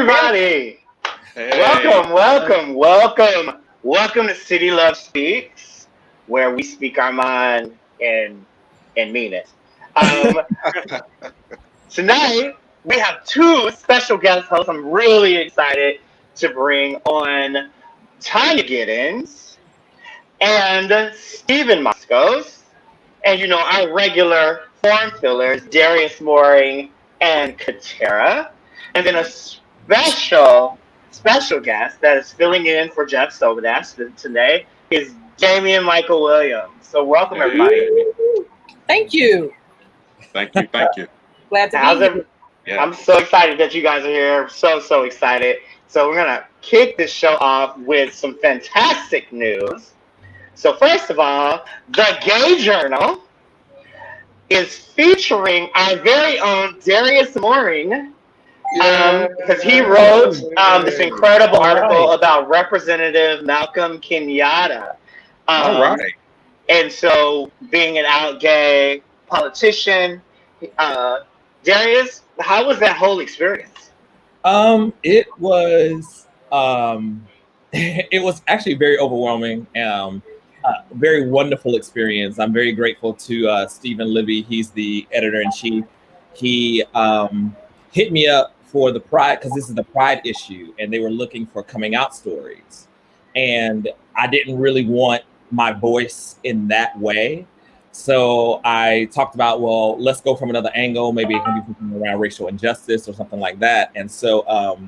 everybody. Hey. Welcome to City Love Speaks, where we speak our mind and mean it. Um, Tonight we have two special guest hosts. I'm really excited to bring on Tanya Giddens and Stephen Moscos, and our regular form fillers, Darius Mooring and Katera, and then a special guest that is filling in for Jeff Sobodash today is Jamie and Michael Williams. So welcome everybody. Thank you. Thank you. Glad to be here. Yeah. I'm so excited that you guys are here. So excited. So we're gonna kick this show off with some fantastic news. So first of all, the Gay Journal is featuring our very own Darius Mooring, because he wrote this incredible article about Representative Malcolm Kenyatta. All right. And so, being an out gay politician, Darius, how was that whole experience? It was it was actually very overwhelming. Very wonderful experience. I'm very grateful to Stephen Libby. He's the editor-in-chief. He hit me up for the Pride, because this is the Pride issue, and they were looking for coming out stories. And I didn't really want my voice in that way. So I talked about, well, let's go from another angle. Maybe it can be something around racial injustice or something like that. And so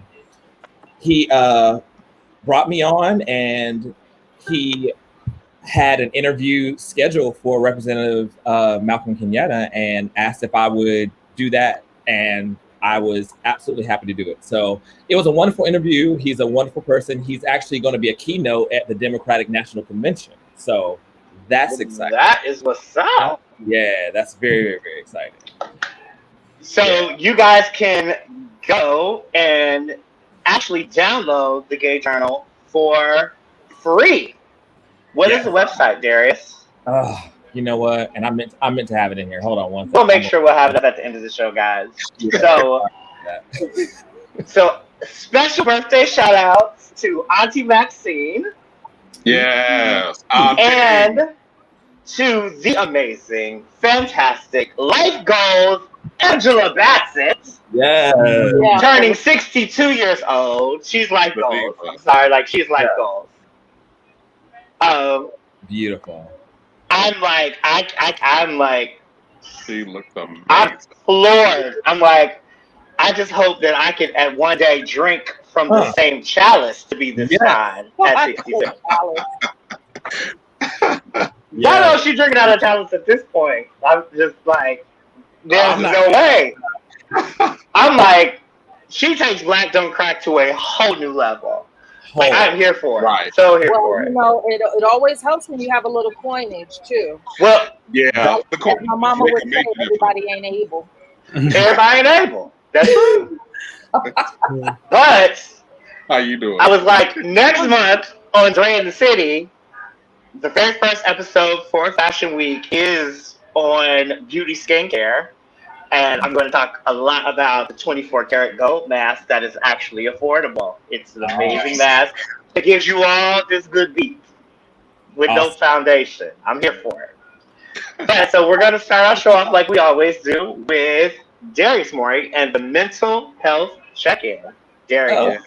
he brought me on, and he had an interview scheduled for Representative Malcolm Kenyatta and asked if I would do that. And I was absolutely happy to do it. So it was a wonderful interview. He's a wonderful person. He's actually going to be a keynote at the Democratic National Convention. So that's exciting. That is what's up. Yeah, that's very exciting. So you guys can go and actually download the Gay Journal for free. What is the website, Darius? You know what? And I meant to have it in here. Hold on one second. We'll make sure we'll have it up at the end of the show, guys. So special birthday shout outs to Auntie Maxine. Yes. And to the amazing, fantastic Life Goals, Angela Bassett. Yeah. Turning 62 years old. She's Life Goals. I'm sorry, she's Life Goals. Beautiful. I'm like, she looks amazing. I'm floored. I'm like, I just hope that I could at one day drink from the same chalice to be this fine at 62. I know she's drinking out of chalice at this point. I'm just like, there's no way. I'm like, she takes Black Don't Crack to a whole new level. Like, I'm here for it. Right. So here for it. It always helps when you have a little coinage too. Well, yeah. As my mama would say, everybody ain't able. Everybody ain't able. That's true. But how you doing? I was like, next month on Dre in the City, the very first episode for Fashion Week is on beauty skincare. And I'm going to talk a lot about the 24 karat gold mask that is actually affordable. It's an amazing mask that gives you all this good beat with no foundation. I'm here for it. But so we're going to start our show off like we always do with Darius Mooring and the mental health check-in. Darius.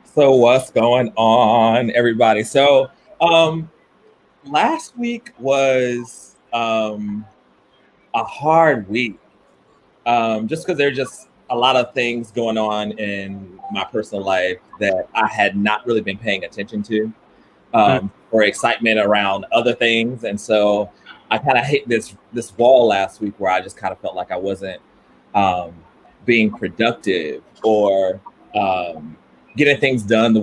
So what's going on, everybody? So last week was a hard week, just because there's just a lot of things going on in my personal life that I had not really been paying attention to, or excitement around other things. And so I kind of hit this wall last week where I just kind of felt like I wasn't being productive or getting things done in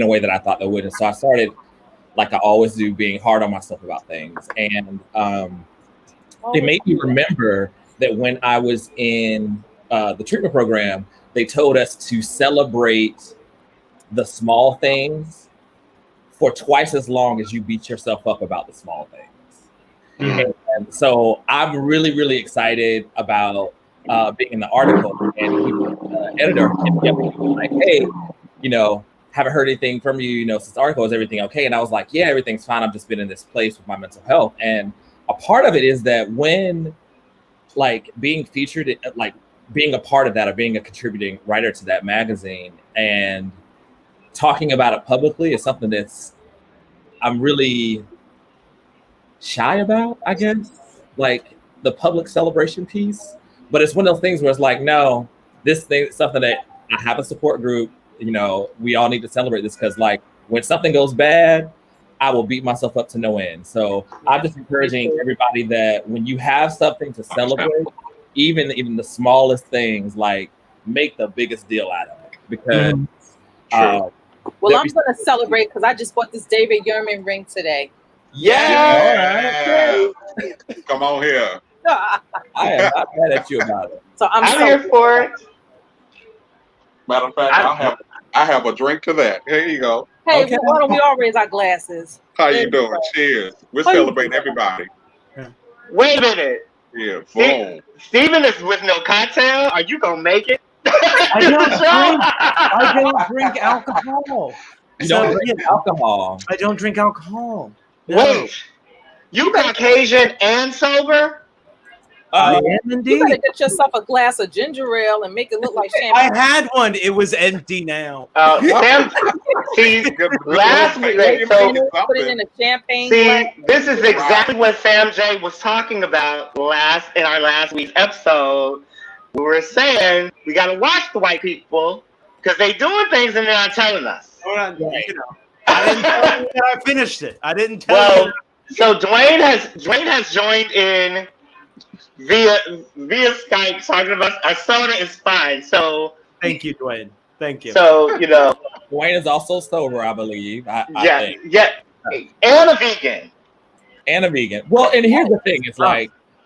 a way that I thought they would. And so I started, like I always do, being hard on myself about things. And it made me remember that when I was in the treatment program, they told us to celebrate the small things for twice as long as you beat yourself up about the small things. And so I'm really, really excited about being in the article, and he was editor hit me up and he was like, "Hey, haven't heard anything from you, since the article. Is everything okay?" And I was like, "Yeah, everything's fine. I've just been in this place with my mental health." And a part of it is that when being featured, being a part of that or being a contributing writer to that magazine and talking about it publicly is something that's I'm really shy about, I guess, the public celebration piece. But it's one of those things where it's like, no, this thing is something that I have a support group. We all need to celebrate this because when something goes bad, I will beat myself up to no end. So I'm just encouraging everybody that when you have something to celebrate, even the smallest things, make the biggest deal out of it. Because well, I'm going to celebrate because I just bought this David Yurman ring today. Yeah. Come on here. I am not mad at you about it. So I'm here for it. Matter of fact, I have a drink to that. Here you go. Hey, why don't we all raise our glasses? How you doing? Cheers. We're celebrating everybody. Wait a minute. Yeah, boom. Steven is with no cocktail. Are you gonna make it? I don't drink alcohol. You don't drink alcohol. I don't drink alcohol. No. Wait, you Caucasian and sober? I am indeed. You better get yourself a glass of ginger ale and make it look like champagne. I had one. It was empty now. Sam, see, last week, put it in a champagne glass. This is exactly what Sam J was talking about in our last week's episode. We were saying we got to watch the white people because they doing things and they're not telling us. I didn't tell you that I finished it. I didn't tell you. So Dwayne has joined in via Skype talking about our soda is fine. So thank you, Dwayne. Thank you. So Dwayne is also sober, I believe. I think. And a vegan. Well, and here's the thing: it's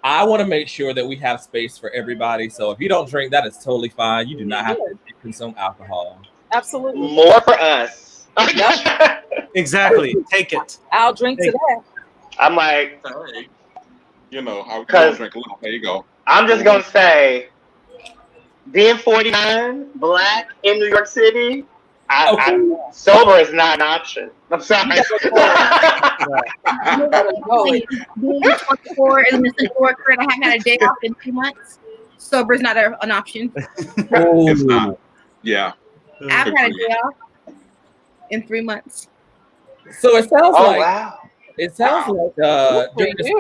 I want to make sure that we have space for everybody. So if you don't drink, that is totally fine. You do not have to consume alcohol. Absolutely. More for us. Exactly. Take it. I'll drink to that. I'm like, hey, how we don't drink a little. There you go. I'm just gonna say, being 49, black in New York City, sober is not an option. I'm sorry. Being 24 is Mr. Worker and I haven't had a day off in 2 months. Sober is not an option. It's not. Yeah. I've had a day off in 3 months. So it sounds wow. like during this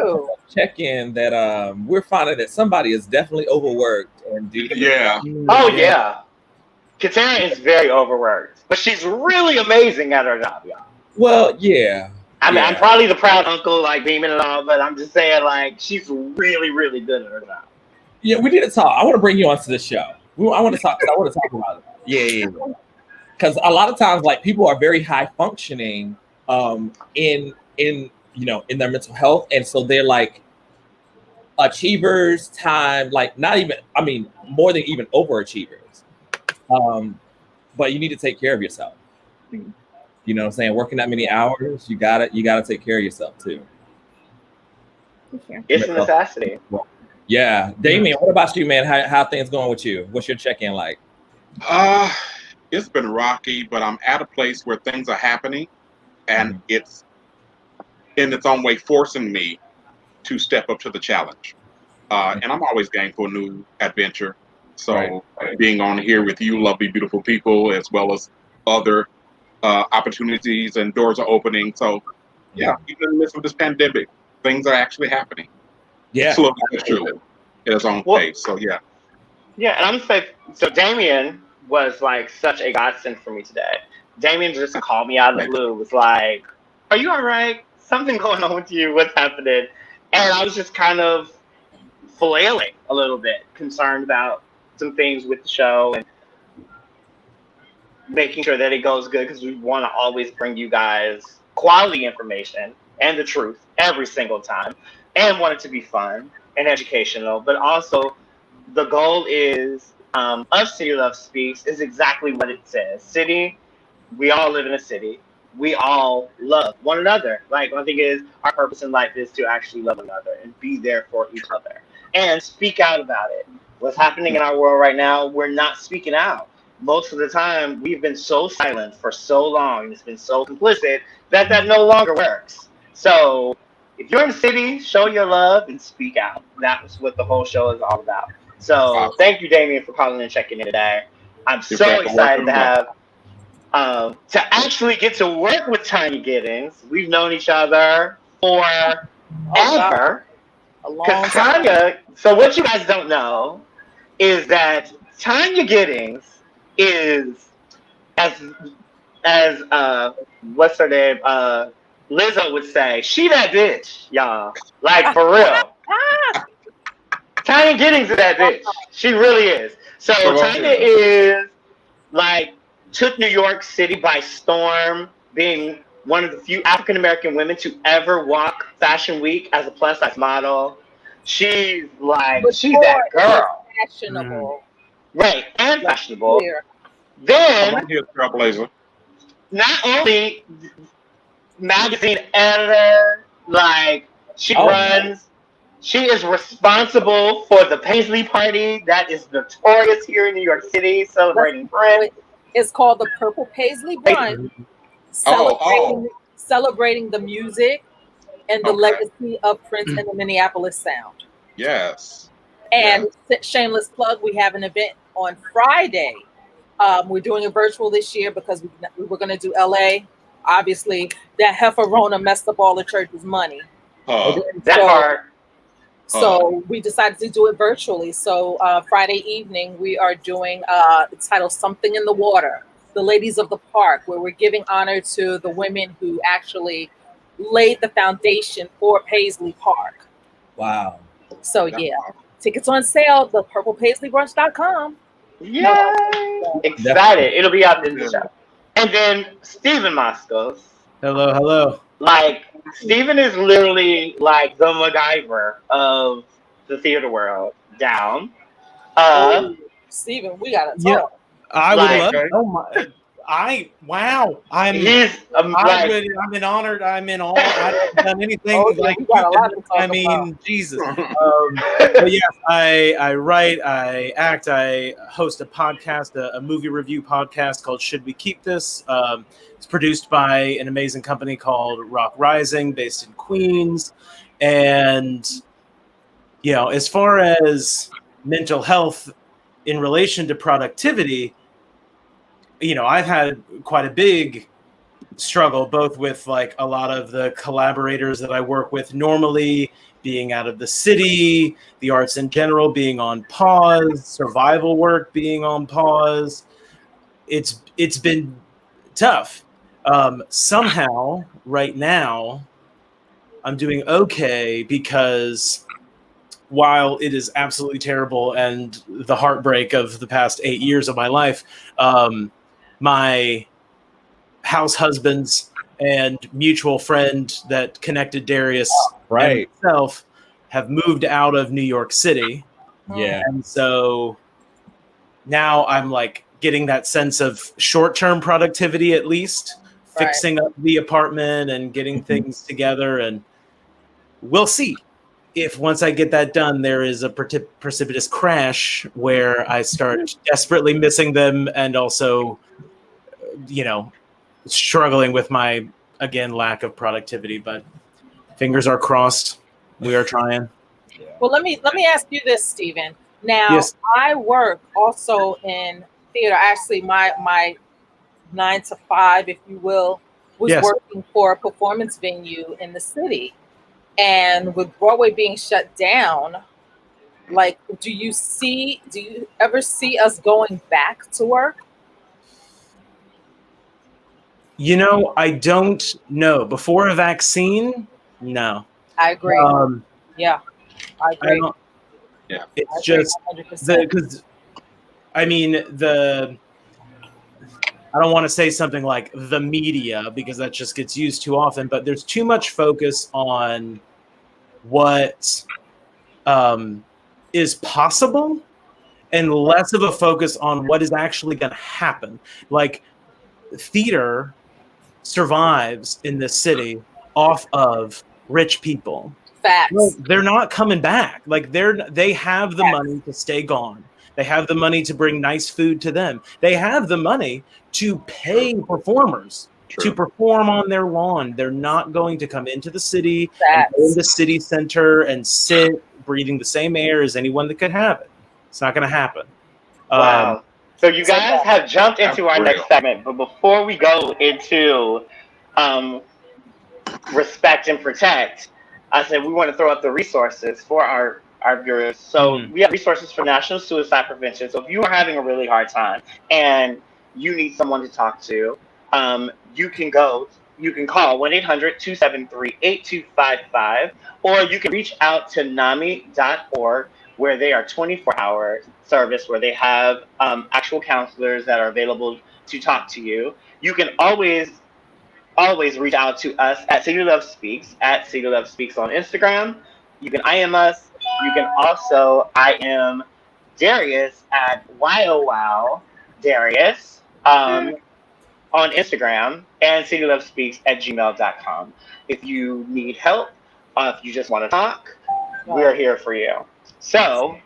check-in that we're finding that somebody is definitely overworked and yeah. Oh yeah. Katara is very overworked, but she's really amazing at her job, y'all. Well, yeah. I mean, I'm probably the proud uncle, beaming and all, but I'm just saying, she's really, really good at her job. Yeah, we need to talk. I want to bring you onto the show. I want to talk about it. Yeah. Because a lot of times, people are very high functioning in their mental health, and so they're achievers time, more than even overachievers. But you need to take care of yourself. You know what I'm saying? Working that many hours, you gotta take care of yourself too. It's a necessity. Yeah. Damien, what about you, man? How things going with you? What's your check-in like? It's been rocky, but I'm at a place where things are happening, and it's in its own way forcing me to step up to the challenge. And I'm always game for a new adventure. So being on here with you, lovely, beautiful people, as well as other opportunities and doors are opening. So even in the midst of this pandemic, things are actually happening. Yeah. Slowly but surely at its own pace. So yeah. Yeah, and I'm saying, so Damien was such a godsend for me today. Damien just called me out of the blue, was like, "Are you all right? Something going on with you? What's happening?" And I was just kind of flailing a little bit, concerned about some things with the show and making sure that it goes good, because we want to always bring you guys quality information and the truth every single time, and want it to be fun and educational. But also, the goal is of City Love Speaks is exactly what it says. City, we all live in a city. We all love one another. One thing is, our purpose in life is to actually love one another and be there for each other and speak out about it. what's happening in our world right now, we're not speaking out. Most of the time, we've been so silent for so long, it's been so complicit that no longer works. So, if you're in the city, show your love and speak out. That's what the whole show is all about. So, thank you, Damien, for calling and checking in today. I'm so excited to have to actually get to work with Tanya Giddings. We've known each other forever. A long time. Tanya, so what you guys don't know is that Tanya Giddings is as what's her name? Lizzo would say, she that bitch, y'all. Like for real. Tanya Giddings is that bitch. She really is. So Tanya is like took New York City by storm, being one of the few African American women to ever walk Fashion Week as a plus size model. She's like, she's that girl. Fashionable. Right, and fashionable. Clear. Then, Trailblazer. not only magazine editor, like she is responsible for the Paisley Party that is notorious here in New York City, celebrating Prince. It's called the Purple Paisley Brunch, celebrating the music and the legacy of Prince and the Minneapolis Sound. Yes. And shameless plug, we have an event on Friday. We're doing it virtual this year because we were going to do LA. Obviously, that heifer Rona messed up all the church's money. So we decided to do it virtually. So Friday evening, we are doing it's titled Something in the Water, the Ladies of the Park, where we're giving honor to the women who actually laid the foundation for Paisley Park. Wow. So tickets on sale, thepurplepaisleybrunch.com. Yay! Excited. It'll be out this show. And then Stephen Moskos. Hello. Like, Stephen is literally like the MacGyver of the theater world. Down. Stephen, we gotta talk. I would love. Oh my! I'm honored. I'm in awe. I haven't done anything like Jesus. But yes, I write, I act, I host a podcast, a movie review podcast called Should We Keep This? It's produced by an amazing company called Rock Rising, based in Queens. And as far as mental health in relation to productivity, I've had quite a big struggle, both with like a lot of the collaborators that I work with normally being out of the city, the arts in general being on pause, survival work being on pause. It's been tough. Somehow right now I'm doing okay because while it is absolutely terrible and the heartbreak of the past 8 years of my life, my house husbands and mutual friend that connected Darius and myself have moved out of New York City. Yeah. And so now I'm like getting that sense of short-term productivity, at least fixing up the apartment and getting things together. And we'll see if once I get that done, there is a precipitous crash where I start desperately missing them and also, struggling with my, again, lack of productivity. But fingers are crossed. We are trying. Well, let me ask you this, Stephen. Now, I work also in theater. Actually, my 9 to 5, if you will, was working for a performance venue in the city. And with Broadway being shut down, like, do you ever see us going back to work? I don't know. Before a vaccine, no. I agree. I agree. It's just because I don't want to say something like the media because that just gets used too often, but there's too much focus on what is possible and less of a focus on what is actually going to happen. Like, theater survives in this city off of rich people. Facts. Well, they're not coming back. Like they have the money to stay gone. They have the money to bring nice food to them. They have the money to pay performers to perform on their lawn. They're not going to come into the city and go in the city center and sit breathing the same air as anyone that could have it. It's not going to happen. Wow. So you guys have jumped into our next segment, but before we go into respect and protect, I said we want to throw up the resources for our viewers. So we have resources for National Suicide Prevention. So if you are having a really hard time and you need someone to talk to, you can call 1-800-273-8255, or you can reach out to NAMI.org, where they are 24-hour service, where they have actual counselors that are available to talk to you. You can always reach out to us at City Love Speaks, at City Love Speaks on Instagram. You can IM us. You can also IM Darius at YOWOW Darius on Instagram, and citylovespeaks@gmail.com. If you need help, if you just want to talk, we're here for you. So,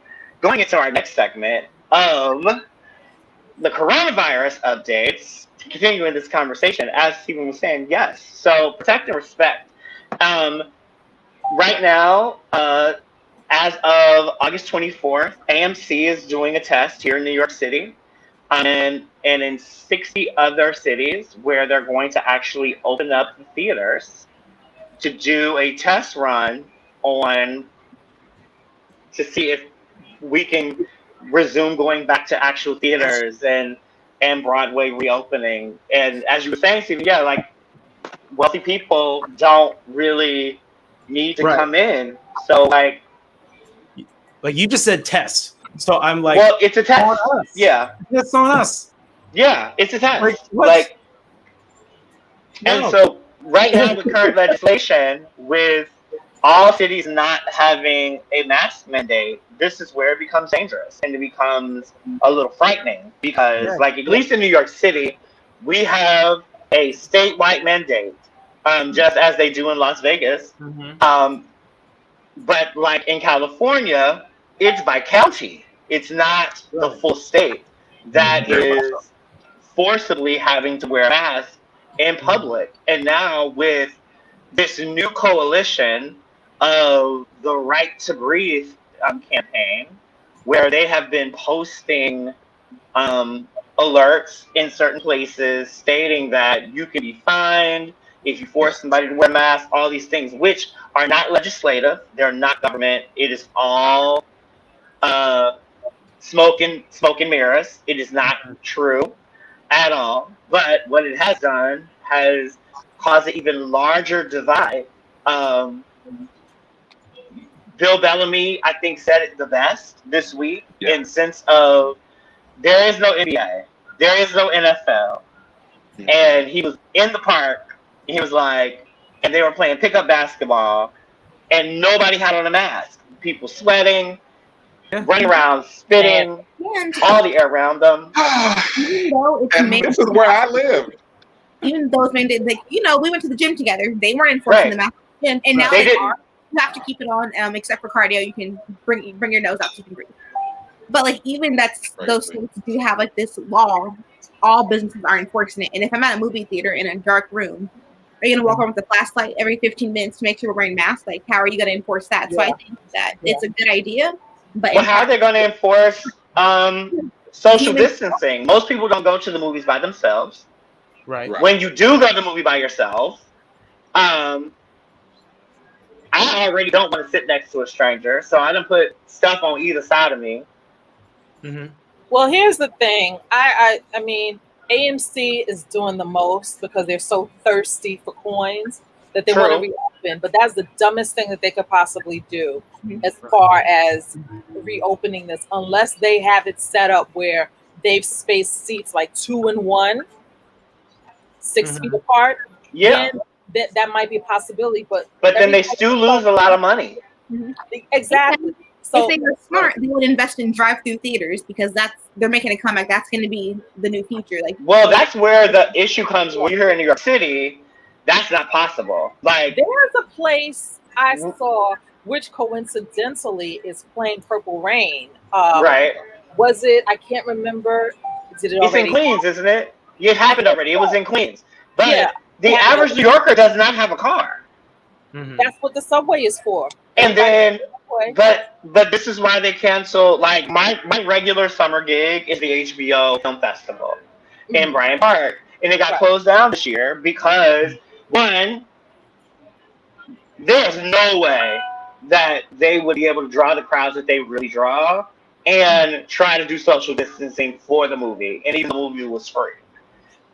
going into our next segment of the coronavirus updates, continuing this conversation, as Stephen was saying, yes. So, protect and respect. Right now, as of August 24th, AMC is doing a test here in New York City, and in 60 other cities, where they're going to actually open up the theaters to do a test run to see if we can resume going back to actual theaters and Broadway reopening. And as you were saying, Stephen, yeah, like wealthy people don't really need to come in. So like you just said test. So I'm like, well, it's a test. Yeah, it's on us. Yeah, it's a test. No. And so right now with current legislation, with all cities not having a mask mandate, this is where it becomes dangerous and it becomes a little frightening because, like, at least in New York City, we have a statewide mandate, just as they do in Las Vegas. But like in California, it's by county. It's not the full state that is forcibly having to wear a mask in public. And now with this new coalition of the Right to Breathe campaign, where they have been posting alerts in certain places stating that you can be fined if you force somebody to wear a mask, all these things, which are not legislative, they're not government, it is all smoke and mirrors. It is not true at all. But what it has done has caused an even larger divide. Bill Bellamy, I think, said it the best this week in sense of there is no NBA, there is no NFL. And he was in the park, he was like, and they were playing pickup basketball, and nobody had on a mask. People sweating, running around, spitting, all the air around them. Even though it's And this is where I lived. Even though it's mandated, like, you know, we went to the gym together. They weren't enforcing the mask, and now they are. You have to keep it on, except for cardio. You can bring your nose out so you can breathe. But like even those states do have like this law. All businesses are enforcing it. And if I'm at a movie theater in a dark room, are you gonna walk around with a flashlight every 15 minutes to make sure we're wearing masks? Like, how are you gonna enforce that? So I think that it's a good idea. But how are they gonna enforce social distancing? Most people don't go to the movies by themselves. Right. When you do go to the movie by yourself, I already don't want to sit next to a stranger, so I don't put stuff on either side of me. Well, here's the thing. I mean, AMC is doing the most because they're so thirsty for coins that they want to reopen. But that's the dumbest thing that they could possibly do as far as reopening this, unless they have it set up where they've spaced seats like 2 and 1, 6 feet apart. Yeah. Then that might be a possibility. But then they still lose a lot of money. Exactly. So if they were smart, they would invest in drive-through theaters because they're making a comeback. That's going to be the new future. Like, well, that's where the issue comes. When you're here in New York City, that's not possible. Like, there's a place I saw which coincidentally is playing Purple Rain. Right. Was it? I can't remember. Did it It's already? in Queens, isn't it? It happened already. It was in Queens. But Yeah. the average New Yorker does not have a car. Mhm. That's what the subway is for. And then, Subway. but this is why they cancel. Like my regular summer gig is the HBO Film Festival in Bryant Park, and it got closed down this year because one, there's no way that they would be able to draw the crowds that they really draw and try to do social distancing for the movie, and even the movie was free.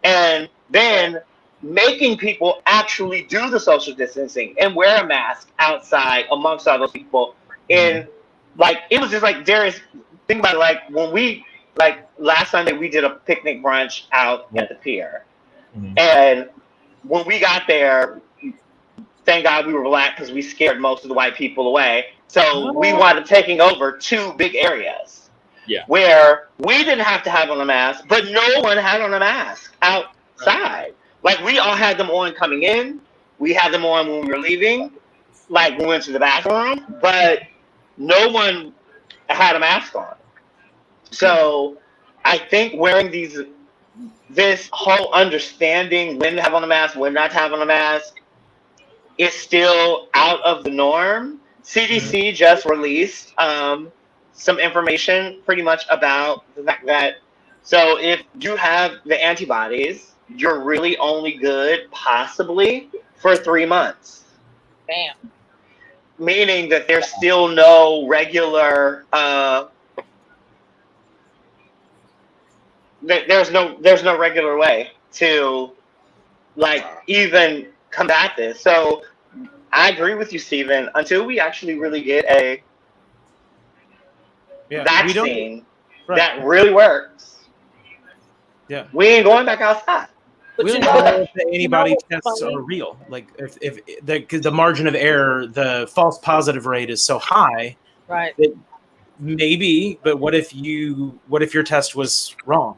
And then making people actually do the social distancing and wear a mask outside amongst all those people. And like it was just like Darius, think about it, like when we like last Sunday we did a picnic brunch out at the pier. And when we got there, thank God we were black because we scared most of the white people away. So we wound up taking over 2 big areas. Yeah. Where we didn't have to have on a mask, but no one had on a mask outside. Like we all had them on coming in. We had them on when we were leaving. Like we went to the bathroom, but no one had a mask on. So I think wearing this whole understanding when to have on a mask, when not to have on a mask, is still out of the norm. CDC just released some information pretty much about the fact that so if you have the antibodies, you're really only good possibly for 3 months. Bam. Meaning that there's still no regular there's no regular way to like even combat this. So I agree with you, Stephen. Until we actually really get a vaccine that really works, we ain't going back outside. But we don't know if the antibody tests are real. Like if the margin of error, the false positive rate is so high, right? That maybe, but what if your test was wrong?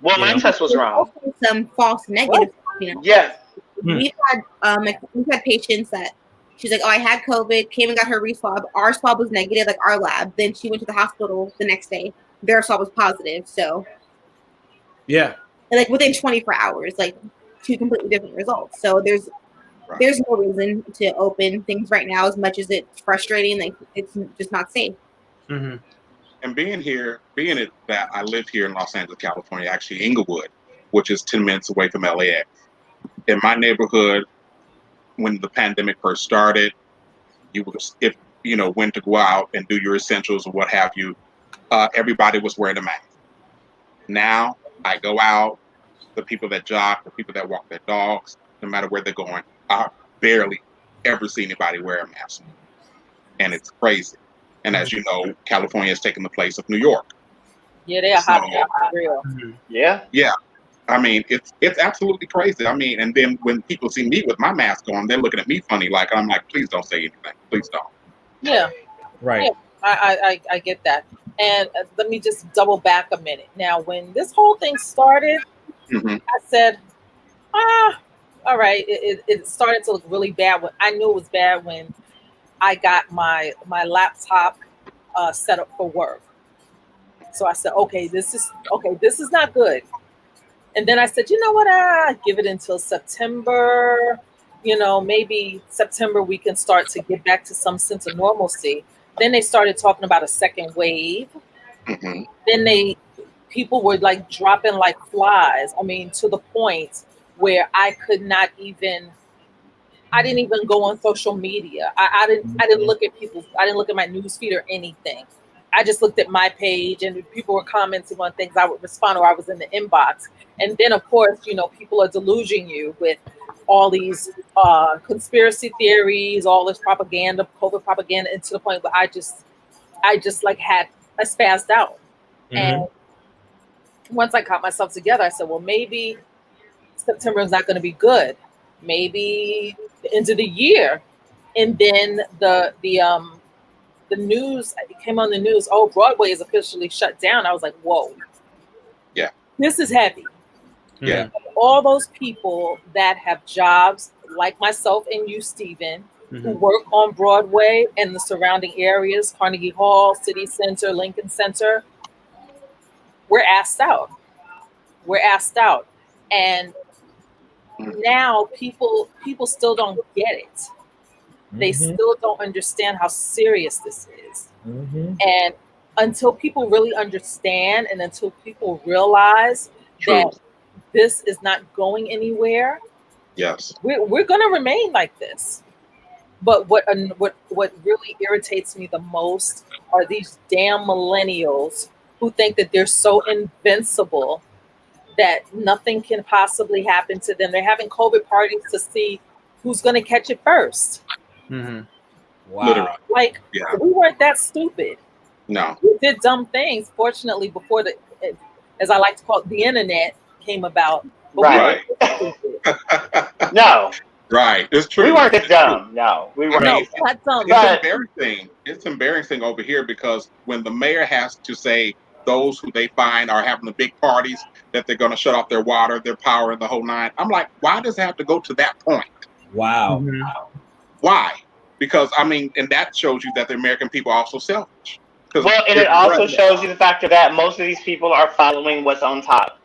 Well, my test was wrong. Some false negative. You know? Yeah. We've had patients that she's like, oh, I had COVID, came and got her re-swab. Our swab was negative, like our lab. Then she went to the hospital the next day. Their swab was positive. So yeah. And like within 24 hours, like 2 completely different results. So there's no reason to open things right now, as much as it's frustrating. Like it's just not safe. Mm-hmm. And being that I live here in Los Angeles, California, actually Inglewood, which is 10 minutes away from LAX. In my neighborhood, when the pandemic first started, if when to go out and do your essentials or what have you, everybody was wearing a mask. Now I go out, the people that jog, the people that walk their dogs, no matter where they're going, I barely ever see anybody wear a mask. And it's crazy. And as you know, California has taken the place of New York. Yeah, they are hot real. Yeah. Yeah. I mean, it's absolutely crazy. I mean, and then when people see me with my mask on, they're looking at me funny. Like I'm like, please don't say anything. Please don't. Yeah. Right. Yeah, I get that. And let me just double back a minute. Now, when this whole thing started, I said, all right. It started to look really bad. I knew it was bad when I got my laptop set up for work. So I said, okay, this is not good. And then I said, you know what? Give it until September. Maybe September we can start to get back to some sense of normalcy. Then they started talking about a second wave. Then people were like dropping like flies. I mean, to the point where I didn't even go on social media. I didn't look at my news feed or anything. I just looked at my page and people were commenting on things. I would respond, or I was in the inbox. And then of course, people are deluging you with all these conspiracy theories, all this propaganda, COVID propaganda, and to the point where I just like I spazzed out. And once I got myself together, I said, well, maybe September is not going to be good. Maybe the end of the year. And then the news, it came on the news, oh, Broadway is officially shut down. I was like, whoa. Yeah. This is heavy. Yeah. All those people that have jobs like myself and you, Stephen, who work on Broadway and the surrounding areas, Carnegie Hall, City Center, Lincoln Center, we're asked out. We're asked out. And now people still don't get it. They still don't understand how serious this is. And until people really understand and until people realize that this is not going anywhere, we're going to remain like this. But what really irritates me the most are these damn millennials who think that they're so invincible that nothing can possibly happen to them. They're having COVID parties to see who's going to catch it first. Wow. Literally. Like, we weren't that stupid. No. We did dumb things, fortunately, before the, as I like to call it, the internet came about. Right. No. Right. It's true. We weren't that dumb. No. We weren't. No, not dumb. It's embarrassing. It's embarrassing over here because when the mayor has to say those who they find are having the big parties that they're going to shut off their water, their power, and the whole nine, I'm like, why does it have to go to that point? Wow. Why? Because, I mean, and that shows you that the American people are also selfish. Well, and it also shows you the factor that most of these people are following what's on top.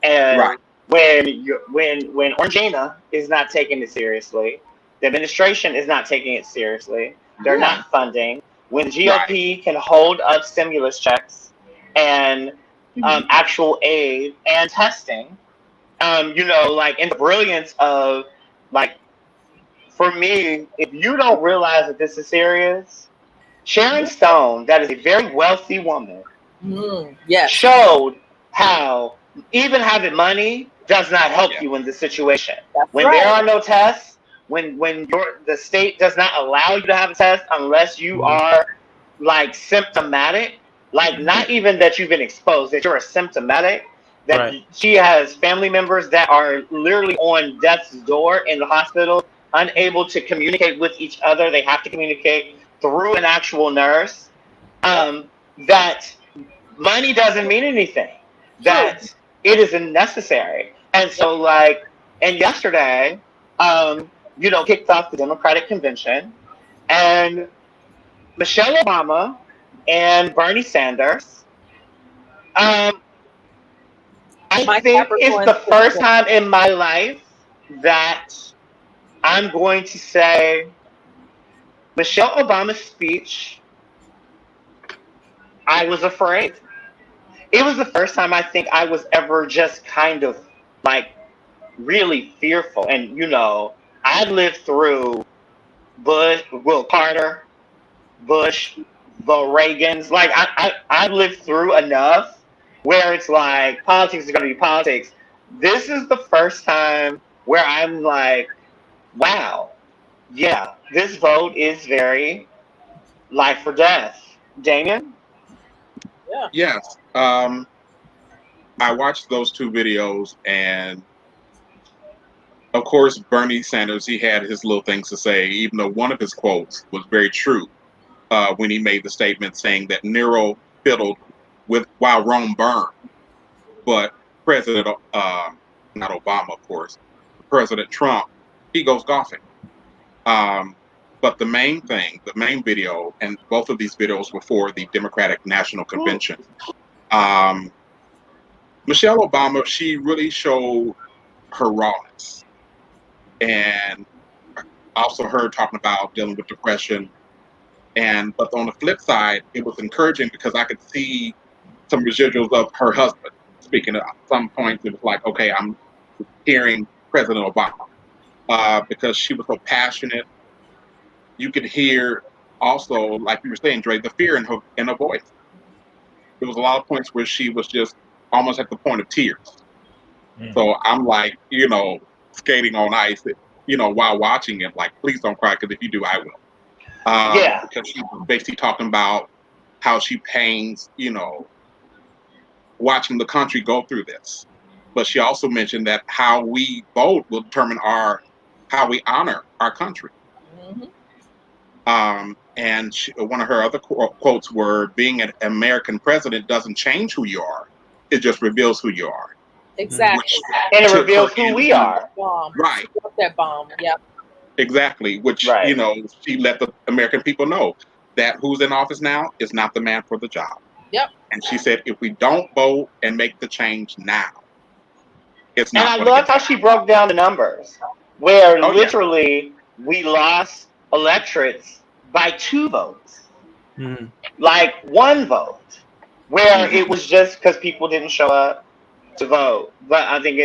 And when Orangina is not taking it seriously, the administration is not taking it seriously, they're not funding. When GOP can hold up stimulus checks and actual aid and testing, you know, like in the brilliance of, like, for me, if you don't realize that this is serious, Sharon Stone, that is a very wealthy woman, showed how even having money does not help you in this situation. When there are no tests, when the state does not allow you to have a test unless you are like symptomatic, like not even that you've been exposed, that you're asymptomatic, that she has family members that are literally on death's door in the hospital, unable to communicate with each other. They have to communicate through an actual nurse. That money doesn't mean anything. That it is unnecessary. And so, like, and yesterday, you know, kicked off the Democratic convention, and Michelle Obama and Bernie Sanders. I think it's the first time in my life that I'm going to say Michelle Obama's speech, I was afraid. It was the first time I think I was ever just kind of like really fearful. And, you know, I lived through Bush, Will Carter, Bush, the Reagans. Like, I lived through enough where it's like politics is going to be politics. This is the first time where I'm like, wow, yeah, this vote is very life or death. Damien? Yes. I watched those two videos, and of course, Bernie Sanders, he had his little things to say, even though one of his quotes was very true when he made the statement saying that Nero fiddled with while Rome burned. But President, not Obama, of course, President Trump, he goes golfing. But the main thing, the main video, and both of these videos were for the Democratic National Convention. Michelle Obama, she really showed her rawness. And also her talking about dealing with depression. But on the flip side, it was encouraging because I could see some residuals of her husband speaking. At some points, it was like, okay, I'm hearing President Obama because she was so passionate. You could hear also, like you were saying, Dre, the fear in her voice. There was a lot of points where she was just almost at the point of tears. So I'm like, you know, skating on ice, you know, while watching it, like, please don't cry, because if you do, I will. Because she was basically talking about how she pains, you know, watching the country go through this. But she also mentioned that how we vote will determine how we honor our country. And one of her other quotes were, being an American president doesn't change who you are. It just reveals who you are. Exactly. And it reveals who we are. Bomb. Right. That bomb. Yep. Exactly, which, Right. she let the American people know that who's in office now is not the man for the job. Yep. And she said, if we don't vote and make the change now, it's And not I going to loved get how done. she broke down the numbers, where Oh, yeah. literally we lost electorates by 2 votes, like 1 vote, where it was just because people didn't show up to vote. But I think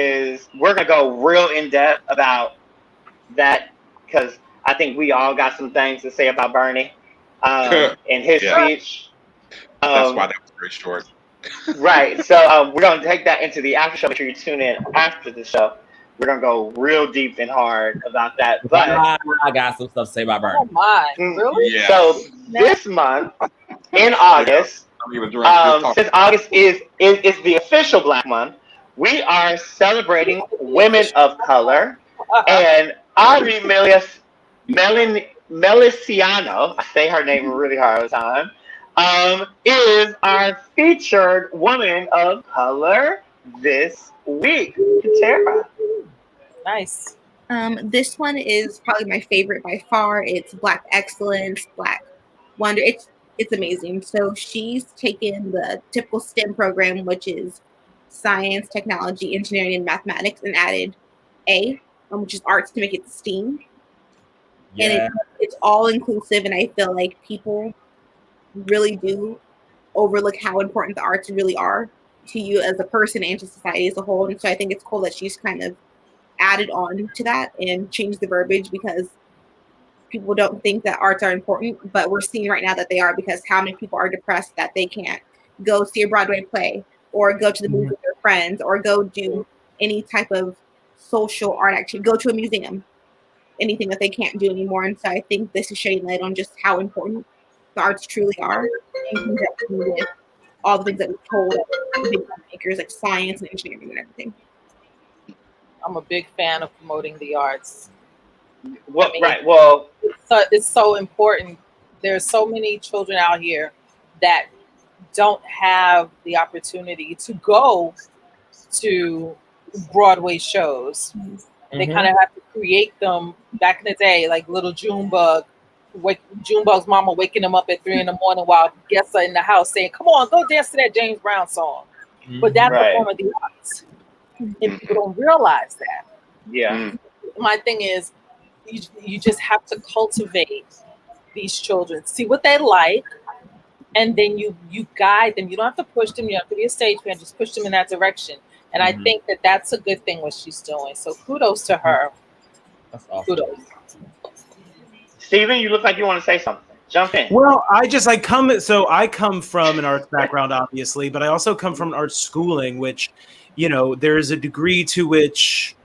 we're gonna go real in depth about that because I think we all got some things to say about Bernie in his Yeah. speech. That's why that was very short. Right. So we're gonna take that into the after show. Make sure you tune in after the show. We're gonna go real deep and hard about that. But I got some stuff to say about Bernie. Oh my, really? Yeah. so this month in August, since August is the official Black Month, we are celebrating women of color, and Audrey Meliciano, I say her name really hard all the time, is our featured woman of color this week. Tara. Nice. This one is probably my favorite by far. It's Black Excellence, Black Wonder. It's amazing. So she's taken the typical STEM program, which is science, technology, engineering, and mathematics, and added A, which is arts, to make it STEAM. Yeah. And it's all inclusive, and I feel like people really do overlook how important the arts really are to you as a person and to society as a whole. And so I think it's cool that she's kind of added on to that and changed the verbiage, because people don't think that arts are important, but we're seeing right now that they are, because how many people are depressed that they can't go see a Broadway play or go to the movie with their friends or go do any type of social art activity, go to a museum, anything that they can't do anymore. And so I think this is shedding light on just how important the arts truly are, in conjunction with all the things that we're told of big makers like science and engineering and everything. I'm a big fan of promoting the arts. Well, I mean, right. Well, it's so important. There's so many children out here that don't have the opportunity to go to Broadway shows. They kind of have to create them. Back in the day, like little Junebug's mama waking him up at 3 a.m. while guests are in the house saying, "Come on, go dance to that James Brown song." But that's a form of the arts, and people don't realize that. Yeah. My thing is, you just have to cultivate these children, see what they like, and then you guide them. You don't have to push them. You don't have to be a stage man. Just push them in that direction. And I think that that's a good thing what she's doing. So kudos to her. That's awesome. Kudos. Steven, you look like you want to say something. Jump in. Well, I come from an arts background, obviously, but I also come from an arts schooling, which, there's a degree to which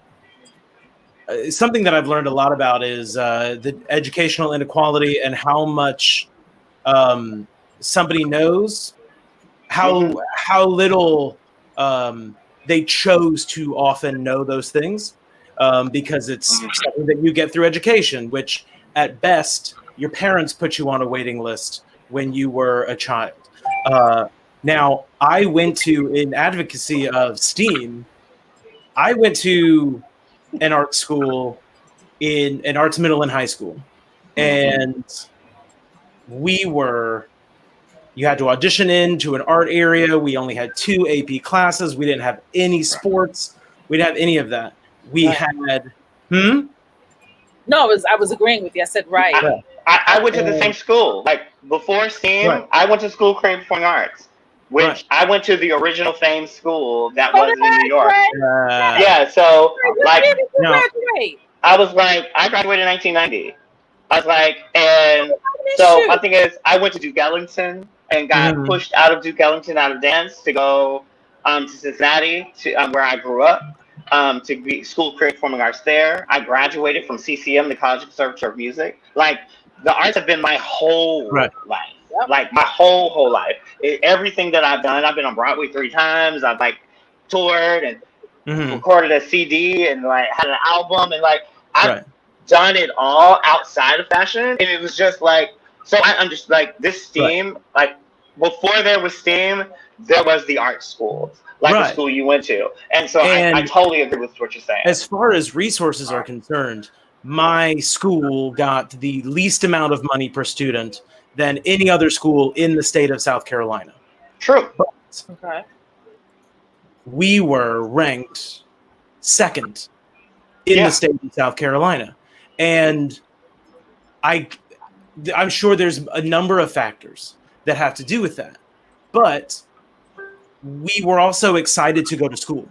something that I've learned a lot about is the educational inequality and how much somebody knows, how little they chose to often know those things, because it's something that you get through education, which at best your parents put you on a waiting list when you were a child. Now, I went to, in advocacy of STEAM, I went to an art school in an arts middle and high school. And you had to audition into an art area. We only had 2 AP classes. We didn't have any sports. We didn't have any of that. We had, No, I was agreeing with you. I said, right. I went to the same school. Like before STEAM, I went to school creative performing arts, which I went to the original Fame school that was in New York. So like, I was like, I graduated in 1990. I was like, and so my thing is, I went to Duke Ellington and got pushed out of Duke Ellington, out of dance, to go to Cincinnati, to where I grew up, to be school creative performing arts there. I graduated from CCM, the College Conservatory of Music. Like, the arts have been my whole life. Like my whole life. Everything that I've done, I've been on Broadway 3 times. I've like toured and recorded a CD and like had an album, and like I've done it all outside of fashion. And it was just like, so I understood like this STEAM, like before there was STEAM, there was the art school, like the school you went to. And so I totally agree with what you're saying. As far as resources are concerned, my school got the least amount of money per student than any other school in the state of South Carolina. True. But Okay. we were ranked second in the state of South Carolina. And I'm sure there's a number of factors that have to do with that. But we were also excited to go to school.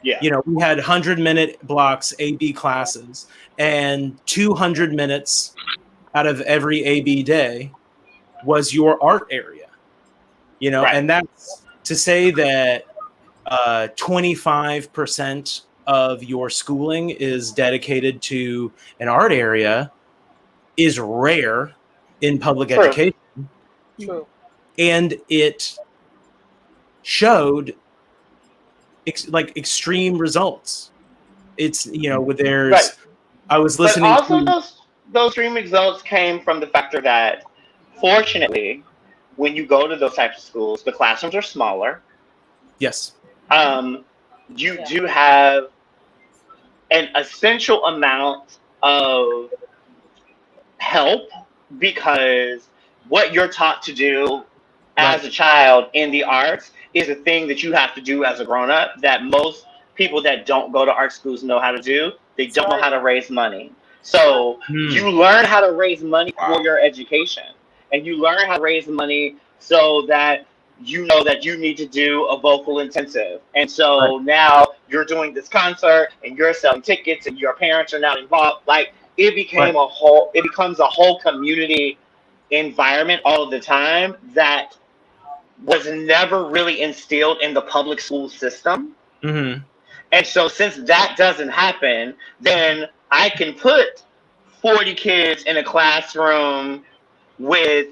Yeah. You know, we had 100-minute blocks, AB classes, and 200 minutes out of every AB day was your art area. You know, and that's to say that 25% of your schooling is dedicated to an art area is rare in public education. True. And it showed extreme results. It's, you know, there's I was listening but also those extreme results came from the factor that fortunately when you go to those types of schools, the classrooms are smaller. Yes. You do have an essential amount of help because what you're taught to do as a child in the arts is a thing that you have to do as a grown-up that most people that don't go to art schools know how to do. They don't know how to raise money. So you learn how to raise money for your education. And you learn how to raise money so that you know that you need to do a vocal intensive. And so now you're doing this concert and you're selling tickets and your parents are now involved. Like it becomes a whole community environment all of the time that was never really instilled in the public school system. Mm-hmm. And so since that doesn't happen, then I can put 40 kids in a classroom with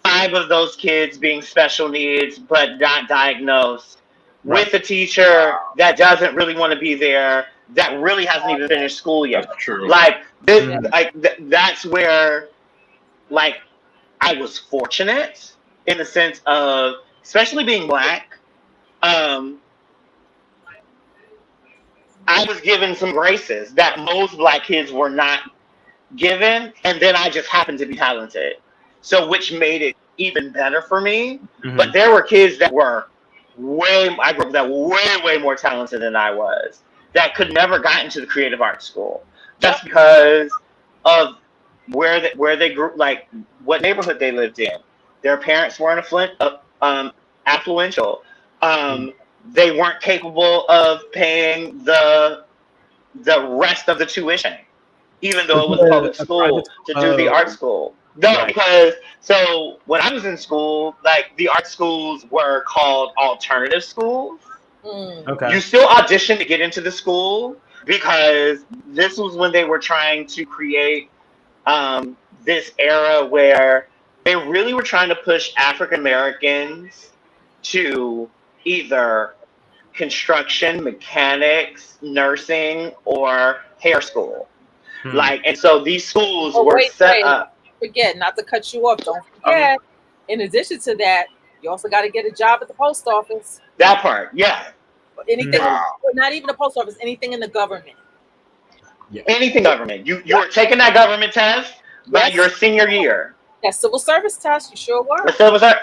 5 of those kids being special needs but not diagnosed, with a teacher that doesn't really want to be there, that really hasn't even finished school yet. That's true. That's where, like, I was fortunate in the sense of, especially being Black, I was given some graces that most Black kids were not given, and then I just happened to be talented. So which made it even better for me. Mm-hmm. But there were kids that were way more talented than I was that could never got into the creative arts school just because of where they grew, like what neighborhood they lived in. Their parents weren't affluential. They weren't capable of paying the rest of the tuition, even though it was public school to do the art school. No, because so when I was in school, like the art schools were called alternative schools. Okay. You still auditioned to get into the school because this was when they were trying to create this era where they really were trying to push African Americans to either construction, mechanics, nursing, or hair school. And so these schools were set up. Forget, not to cut you off, don't forget, in addition to that, you also got to get a job at the post office. That part, yeah. Anything, not even the post office, anything in the government. Yeah. Anything government. You were taking that government test by your senior year. That civil service test, you sure were.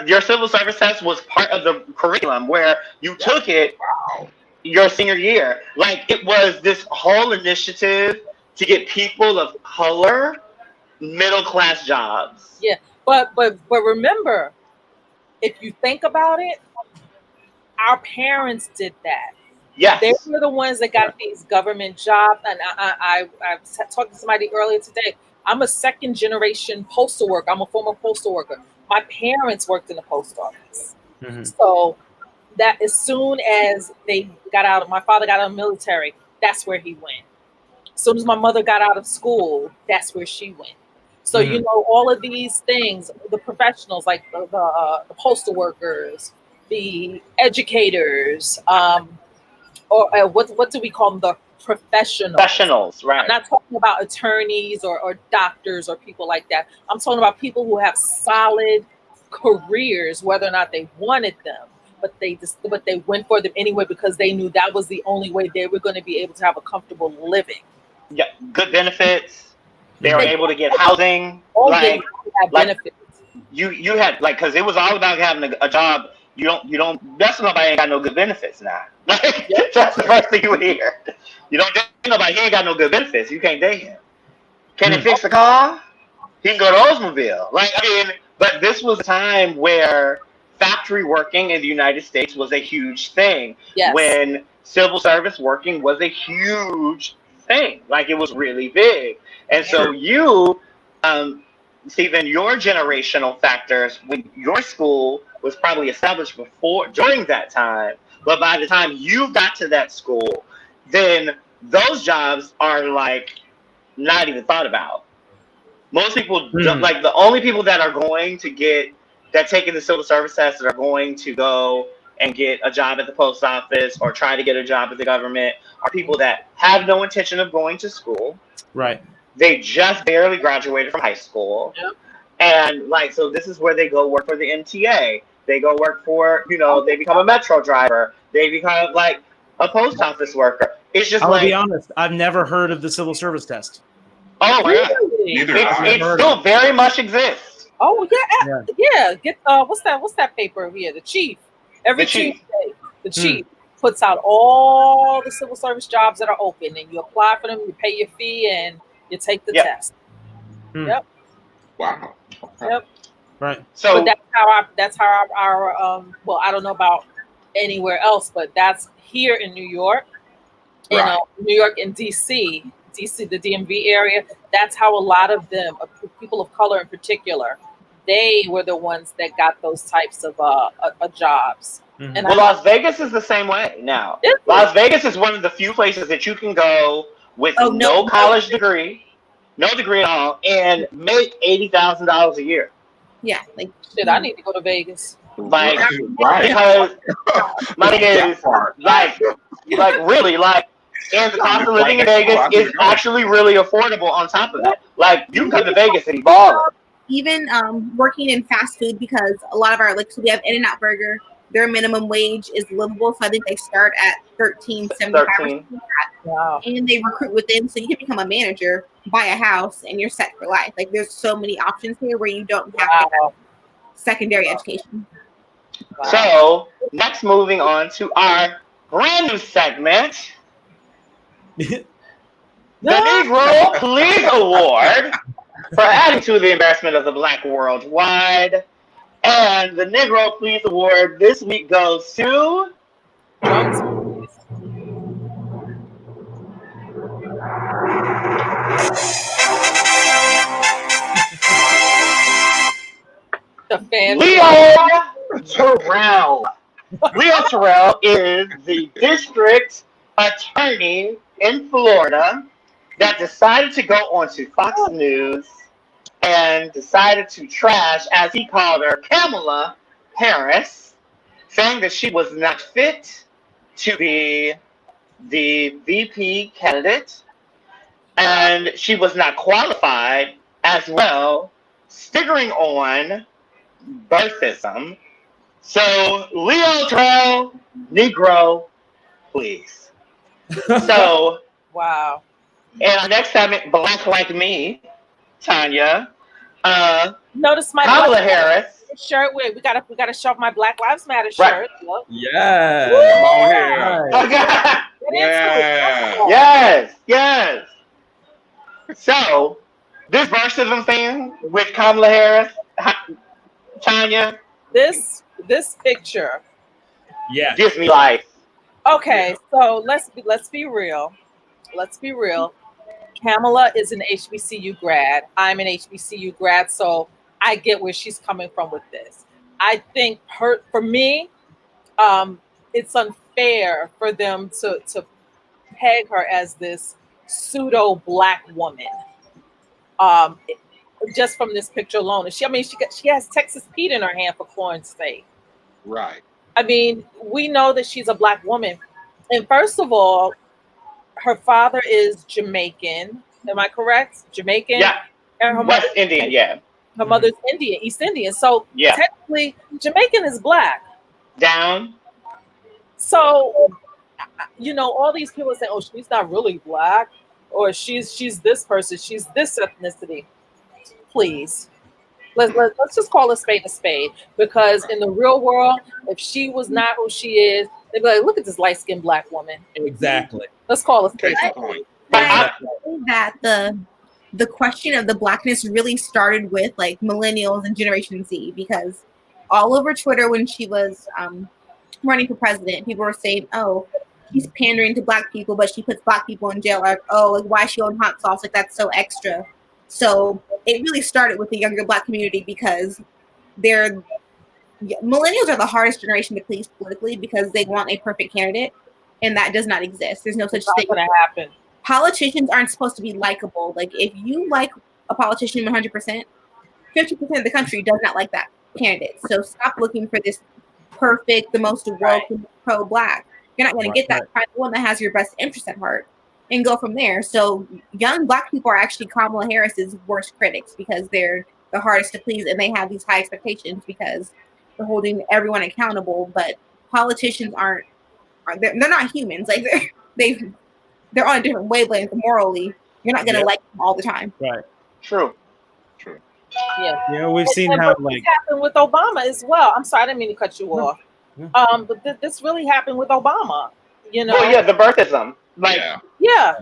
Your civil service test was part of the curriculum where you took it your senior year. Like it was this whole initiative to get people of color middle class jobs. Yeah, but remember, if you think about it, our parents did that. Yes. They were the ones that got these government jobs. And I was talking to somebody earlier today. I'm a second generation postal worker. I'm a former postal worker. My parents worked in the post office. Mm-hmm. So that as soon as they got out, my father got out of the military, that's where he went. As soon as my mother got out of school, that's where she went. So, you know, all of these things, the professionals, like the postal workers, the educators, or what do we call them? The professionals, right? I'm not talking about attorneys or doctors or people like that. I'm talking about people who have solid careers, whether or not they wanted them, but they went for them anyway because they knew that was the only way they were going to be able to have a comfortable living. Yeah, good benefits. They were able to get housing. All like benefits. You had because it was all about having a job. You don't. That's nobody ain't got no good benefits now. Like that's the first thing you would hear. You don't date nobody. He ain't got no good benefits. You can't date him. Can he fix the car? He can go to Oldsmobile. Like I mean, but this was a time where factory working in the United States was a huge thing. Yes. When civil service working was a huge thing. Like it was really big. And so you, Stephen, your generational factors, when your school was probably established during that time, but by the time you got to that school, then those jobs are like not even thought about. Most people like the only people that are going to taking the civil service test that are going to go and get a job at the post office or try to get a job at the government are people that have no intention of going to school. Right. They just barely graduated from high school. Yep. And like, so this is where they go work for the MTA. They go work for, they become a metro driver. They become like a post office worker. It's just I'll be honest, I've never heard of the civil service test. Oh, really? It still very much exists. Oh, yeah. Get what's that paper here? The chief. Every Tuesday, the chief puts out all the civil service jobs that are open, and you apply for them. You pay your fee, and you take the test. Yep. Wow. Yep. Right. So but that's how our well, I don't know about anywhere else, but that's here in New York. Right. New York and DC, the DMV area. That's how a lot of them, people of color in particular, they were the ones that got those types of jobs. Mm-hmm. And Las Vegas is the same way now. Las Vegas is one of the few places that you can go with no college degree, no degree at all, and make $80,000 a year. Yeah, like shit, I need to go to Vegas. Like, because money is like really like, and the cost of living in Vegas is actually really affordable. On top of that, like you can come to Vegas and ball. Even working in fast food, because a lot of our so we have In-N-Out Burger. Their minimum wage is livable, so I think they start at $13.75. Wow. And they recruit within, so you can become a manager, buy a house, and you're set for life. Like there's so many options here where you don't have to have secondary education. Wow. So next, moving on to our brand new segment, the Negro Please Award for adding to the embarrassment of the Black worldwide. And the Negro Please Award this week goes to Leo Terrell. Leo Terrell is the district attorney in Florida that decided to go onto Fox News and decided to trash, as he called her, Kamala Harris, saying that she was not fit to be the VP candidate and she was not qualified as well, stickering on birthism. So, Leo Terrell, Negro, please. So, wow. And our next segment, Black Like Me, Tanya. Notice my Kamala Harris shirt. Wait, we gotta show off my Black Lives Matter shirt. Right. Yeah. Come on here. Yeah. Yes. So, this racism thing with Kamala Harris, Tanya. This picture. Yeah. Gives me life. Okay, so let's be real. Let's be real. Kamala is an HBCU grad. I'm an HBCU grad, so I get where she's coming from with this. I think for me, it's unfair for them to peg her as this pseudo Black woman. Just from this picture alone, she has Texas Pete in her hand for corn's sake. Right. I mean, we know that she's a Black woman, and first of all, her father is Jamaican. Am I correct? Jamaican? Yeah. And her West Indian, yeah. Her mother's Indian, East Indian. So technically, Jamaican is Black. Down. So, all these people say, oh, she's not really Black. or she's this person, she's this ethnicity. Please. Let's just call a spade, because in the real world, if she was not who she is, they'd be like, look at this light-skinned Black woman. Exactly. Let's call a spade. I think that the question of the Blackness really started with like millennials and Generation Z, because all over Twitter when she was running for president, people were saying, oh, she's pandering to Black people, but she puts Black people in jail. Like, oh, like why is she on hot sauce? Like that's so extra. So it really started with the younger Black community, because millennials are the hardest generation to please politically, because they want a perfect candidate, and that does not exist. There's no such thing. Going to happen. Politicians aren't supposed to be likable. Like if you like a politician 100%, 50% of the country does not like that candidate. So stop looking for this perfect, the most woke, pro-Black. You're not going to get that. Find the one that has your best interest at heart and go from there. So young Black people are actually Kamala Harris's worst critics, because they're the hardest to please, and they have these high expectations because they're holding everyone accountable. But politicians they're not humans. Like they're on a different wavelength morally. You're not going to like them all the time. Right. True. Yeah, we've seen how like happened with Obama as well. I'm sorry, I didn't mean to cut you off. But this really happened with Obama. You know. Well, yeah, the birthism. Like, yeah.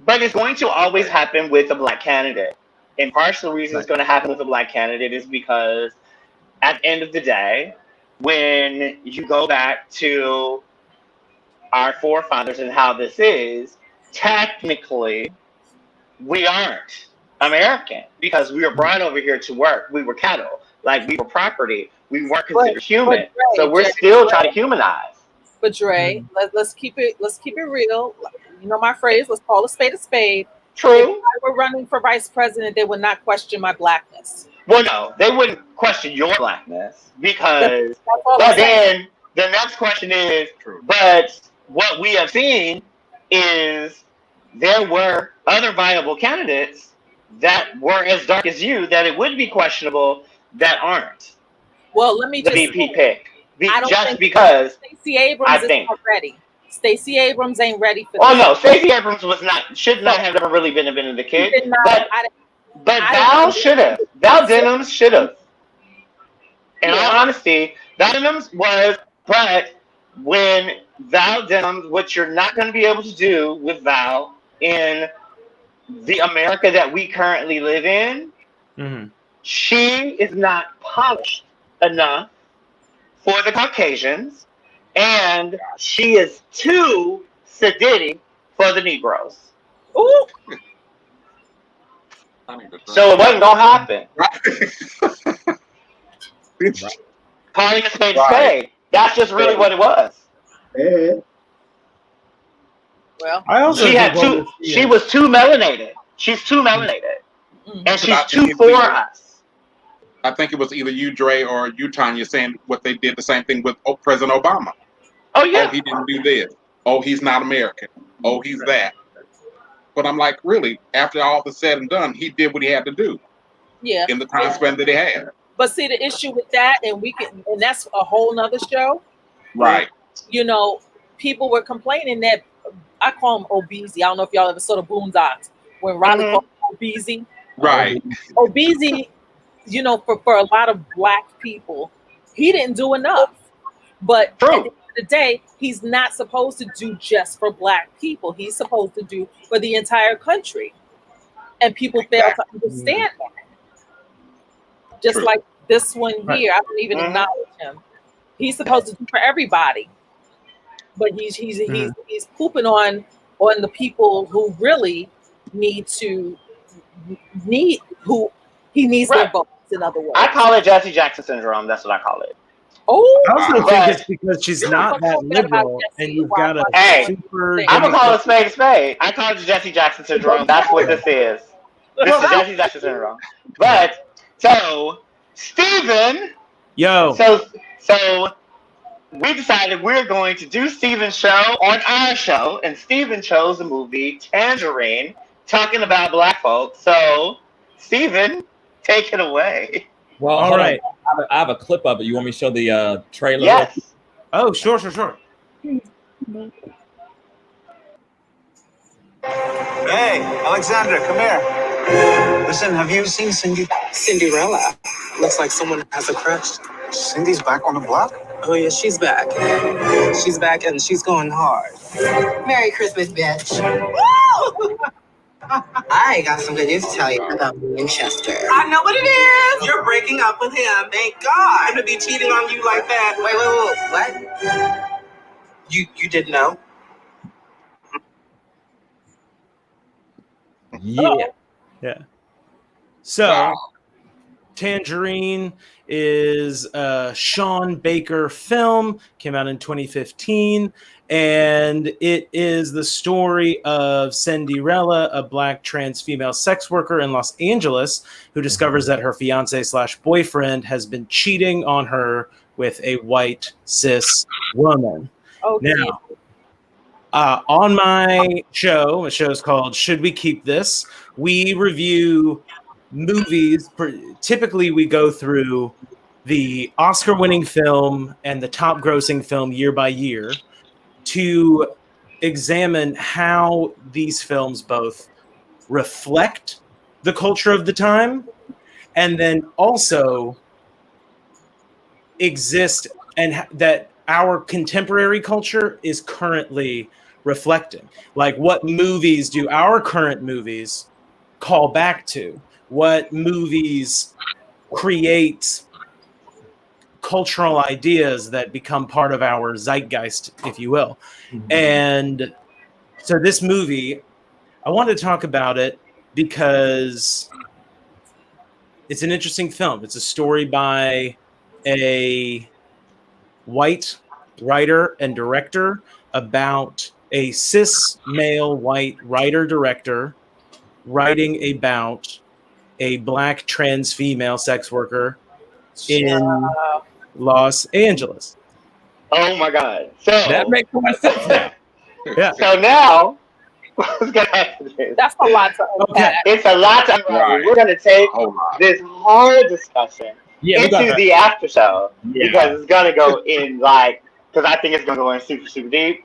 But it's going to always happen with a Black candidate. And partial reason it's going to happen with a Black candidate is because at the end of the day, when you go back to our forefathers and how this is, technically, we aren't American, because we were brought over here to work. We were cattle. Like, we were property. We weren't considered human. So we're still trying to humanize. But Dre, let's keep it real. You know my phrase, let's call a spade. True. If I were running for vice president, they would not question my Blackness. Well, no, they wouldn't question your Blackness, because then the next question is, but what we have seen is there were other viable candidates that were as dark as you that it would be questionable that aren't. Well, let me just the VP pick. Just because Stacey Abrams is not ready. Stacey Abrams ain't ready for this. Oh no, Stacey Abrams should not have ever really been a kid. But Val should have. Val Denhams should have. In all honesty, Val Denhams was, but when Val Denhams, what you're not going to be able to do with Val in the America that we currently live in, she is not polished enough for the Caucasians, and she is too sedity for the Negroes. Ooh. So it wasn't gonna happen. Calling a spade a spade. That's just really what it was. Well, she was too melanated. She's too melanated, and she's too for us. I think it was either you, Dre, or you, Tanya, saying what they did the same thing with President Obama. Oh yeah. Oh, he didn't do this. Oh, he's not American. Oh, he's that. But I'm like, really? After all is said and done, he did what he had to do. Yeah. In the time span that he had. But see, the issue with that, and that's a whole nother show. Right. You know, people were complaining that I call him Obeezy. I don't know if y'all ever saw the Boondocks when Riley called him Obeezy. Right. Obeezy, you know, for a lot of Black people, he didn't do enough. But at the end of the day, he's not supposed to do just for Black people. He's supposed to do for the entire country. And people fail to understand that. Just like this one here, I don't even acknowledge him. He's supposed to do for everybody. But he's pooping on the people who really needs their votes, in other words. I call it Jesse Jackson syndrome. That's what I call it. Oh, I also think it's because she's not that liberal, and you've got a super. I'm gonna call it a spade. I call it Jesse Jackson syndrome. That's what this is. This is Jesse Jackson syndrome. But so Steven. Yo. So we decided we're going to do Steven's show on our show, and Steven chose the movie Tangerine, talking about Black folks. So Steven, take it away. Well, all right. I have a clip of it. You want me to show the trailer? Yes. Oh, sure. Hey, Alexandra, come here. Listen, have you seen Cinderella? Looks like someone has a crush. Cindy's back on the block? Oh, yeah, she's back. She's back and she's going hard. Merry Christmas, bitch. Woo! I got some good news to tell you about Winchester. I know what it is. You're breaking up with him. Thank God. I'm gonna be cheating on you like that. Wait. What? You didn't know? Yeah. So, Tangerine is a Sean Baker film, came out in 2015, and it is the story of Cinderella, a black trans female sex worker in Los Angeles who discovers that her fiance/boyfriend has been cheating on her with a white cis woman. Okay. Now, on my show, a show is called Should We Keep This? We review movies. Typically, we go through the Oscar-winning film and the top-grossing film year by year to examine how these films both reflect the culture of the time and then also exist, and that our contemporary culture is currently reflecting. Like, what movies do our current movies call back to? What movies create cultural ideas that become part of our zeitgeist, if you will? Mm-hmm. And so this movie, I wanted to talk about it because it's an interesting film. It's a story by a white writer and director about a cis male white writer-director writing about a black trans female sex worker in Los Angeles. Oh my God. So that makes more sense now. Yeah. So now what's gonna happen is, that's a lot to unpack. It's a lot to unpack. Right. We're gonna take this whole discussion into the after show because it's gonna go in because I think it's gonna go in super, super deep.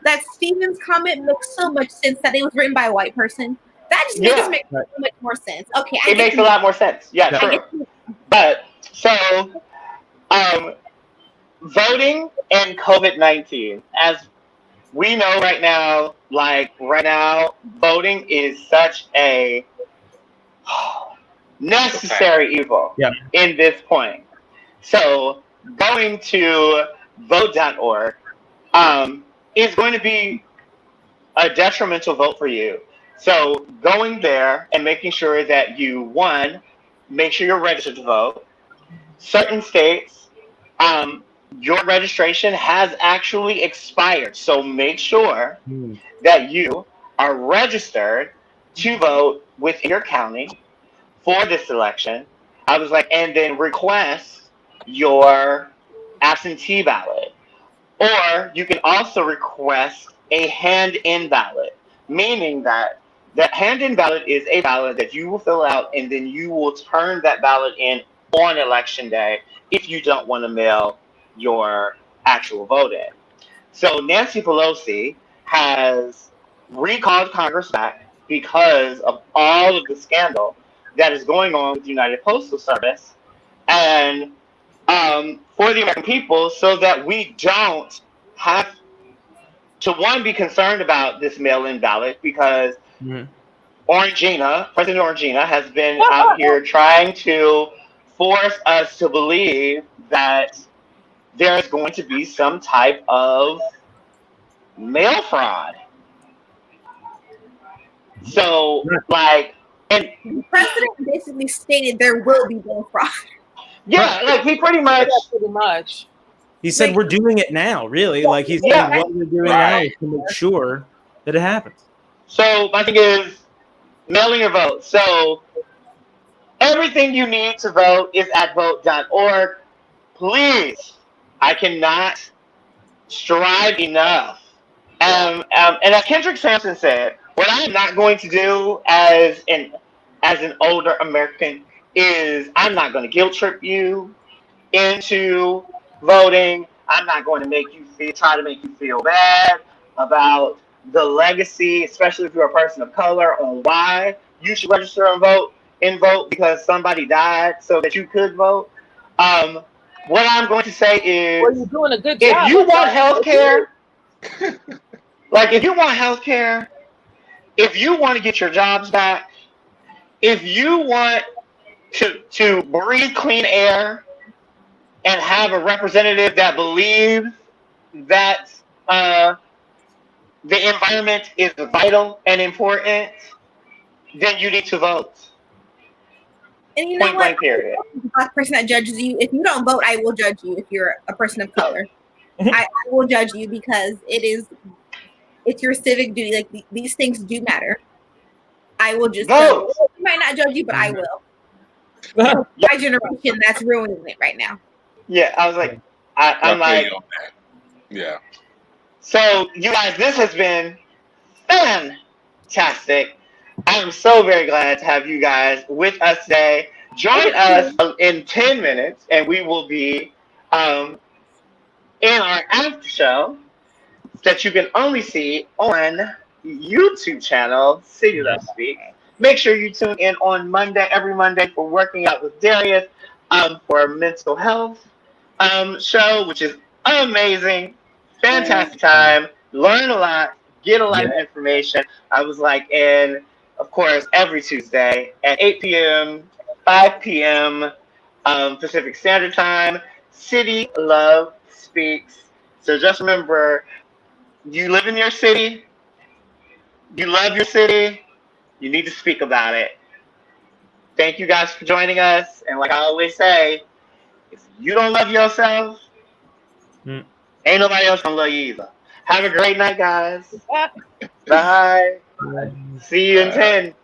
That Steven's comment makes so much sense that it was written by a white person. That just makes so much more sense. Okay, it makes a lot more sense. Yeah, true. But so, voting and COVID-19, as we know right now, voting is such a necessary evil in this point. So going to vote.org is going to be a detrimental vote for you. So going there and making sure that you, one, make sure you're registered to vote. Certain states, your registration has actually expired. So make sure that you are registered to vote within your county for this election. And then request your absentee ballot. Or you can also request a hand-in ballot, meaning that the hand-in ballot is a ballot that you will fill out and then you will turn that ballot in on election day if you don't want to mail your actual vote in. So Nancy Pelosi has recalled Congress back because of all of the scandal that is going on with the United Postal Service and for the American people, so that we don't have to, one, be concerned about this mail-in ballot because President Orangina has been out here trying to force us to believe that there's going to be some type of mail fraud. So, and the president basically stated there will be mail fraud. Yeah, he pretty much. He said we're doing it now, really. He's saying what we're doing now to make sure that it happens. So my thing is mailing your vote. So everything you need to vote is at vote.org. Please, I cannot strive enough. And as Kendrick Sampson said, what I'm not going to do as an older American is I'm not going to guilt trip you into voting. I'm not going to try to make you feel bad about the legacy, especially if you're a person of color, on why you should register and vote because somebody died so that you could vote. What I'm going to say is, well, you're doing a good if job. you want health care, like if you want health care, if you want to get your jobs back, if you want to breathe clean air and have a representative that believes that the environment is vital and important, then you need to vote. And you know Point what? blank period. The black person that judges you, if you don't vote, I will judge you if you're a person of color. I will judge you because it's your civic duty. Like these things do matter. I will just vote. I might not judge you, but I will. My generation, that's ruining it right now. Yeah, I was like, I'm like, yeah. So you guys, this has been fantastic. I'm so very glad to have you guys with us today. Join us in 10 minutes, and we will be in our after show that you can only see on YouTube channel, City Love Speak. Make sure you tune in on every Monday for Working Out with Darius for a mental health show, which is amazing. Fantastic time. Learn a lot. Get a lot of information. I was like in, of course, every Tuesday at 8 p.m., 5 p.m. Pacific Standard Time. City Love Speaks. So just remember, you live in your city. You love your city. You need to speak about it. Thank you guys for joining us. And like I always say, if you don't love yourself, ain't nobody else gonna love you either. Have a great night, guys. Bye. See you in 10.